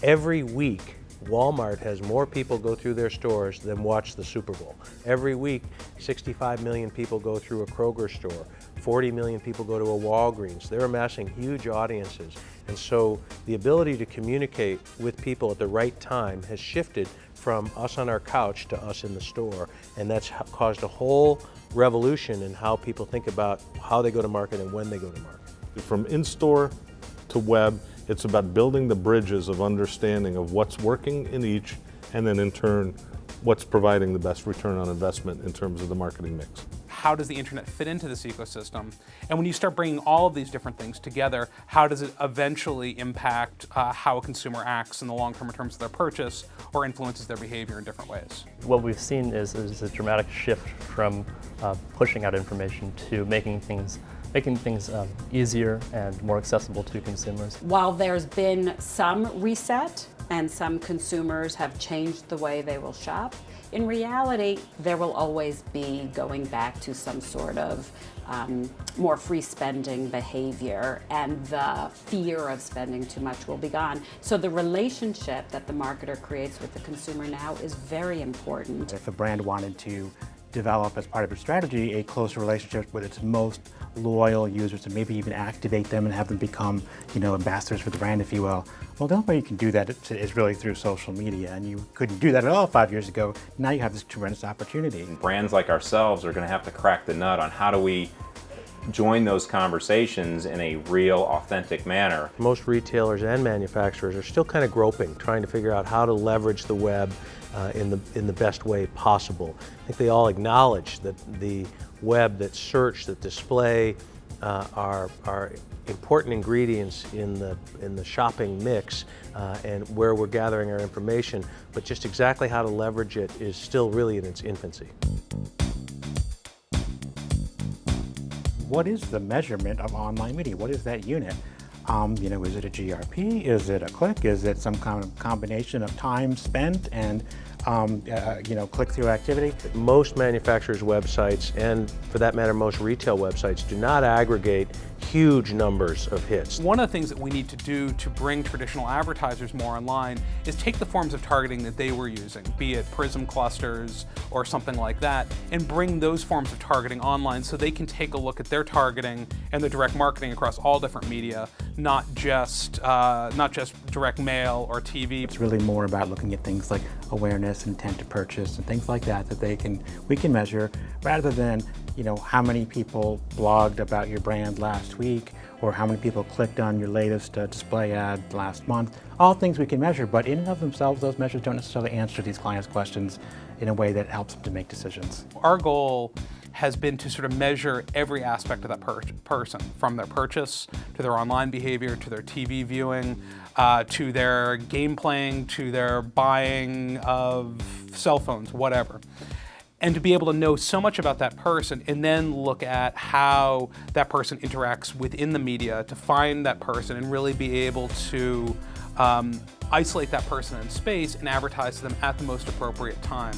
Every week, Walmart has more people go through their stores than watch the Super Bowl. Every week, 65 million people go through a Kroger store. 40 million people go to a Walgreens. They're amassing huge audiences. And so the ability to communicate with people at the right time has shifted from us on our couch to us in the store. And that's caused a whole revolution in how people think about how they go to market and when they go to market. From in-store to web, it's about building the bridges of understanding of what's working in each, and then in turn, what's providing the best return on investment in terms of the marketing mix. How does the internet fit into this ecosystem? And when you start bringing all of these different things together, how does it eventually impact how a consumer acts in the long term in terms of their purchase or influences their behavior in different ways? What we've seen is a dramatic shift from pushing out information to making things easier and more accessible to consumers. While there's been some reset and some consumers have changed the way they will shop, in reality, there will always be going back to some sort of more free spending behavior, and the fear of spending too much will be gone. So the relationship that the marketer creates with the consumer now is very important. If a brand wanted to develop as part of its strategy a closer relationship with its most loyal users and maybe even activate them and have them become, ambassadors for the brand, if you will. Well, the only way you can do that is really through social media, and you couldn't do that at all 5 years ago. Now you have this tremendous opportunity. Brands like ourselves are going to have to crack the nut on how do we join those conversations in a real, authentic manner. Most retailers and manufacturers are still kind of groping, trying to figure out how to leverage the web in the best way possible. I think they all acknowledge that the web, that search, that display are important ingredients in the shopping mix and where we're gathering our information, but just exactly how to leverage it is still really in its infancy. What is the measurement of online media? What is that unit? Is it a GRP? Is it a click? Is it some kind of combination of time spent and click-through activity? Most manufacturers' websites, and for that matter, most retail websites, do not aggregate huge numbers of hits. One of the things that we need to do to bring traditional advertisers more online is take the forms of targeting that they were using, be it prism clusters or something like that, and bring those forms of targeting online so they can take a look at their targeting and their direct marketing across all different media, not just direct mail or TV. It's really more about looking at things like awareness, intent to purchase, and things like that we can measure, rather than how many people blogged about your brand last week, or how many people clicked on your latest display ad last month. All things we can measure, but in and of themselves, those measures don't necessarily answer these clients' questions in a way that helps them to make decisions. Our goal has been to sort of measure every aspect of that person, from their purchase, to their online behavior, to their TV viewing, to their game playing, to their buying of cell phones, whatever. And to be able to know so much about that person and then look at how that person interacts within the media to find that person and really be able to isolate that person in space and advertise to them at the most appropriate time.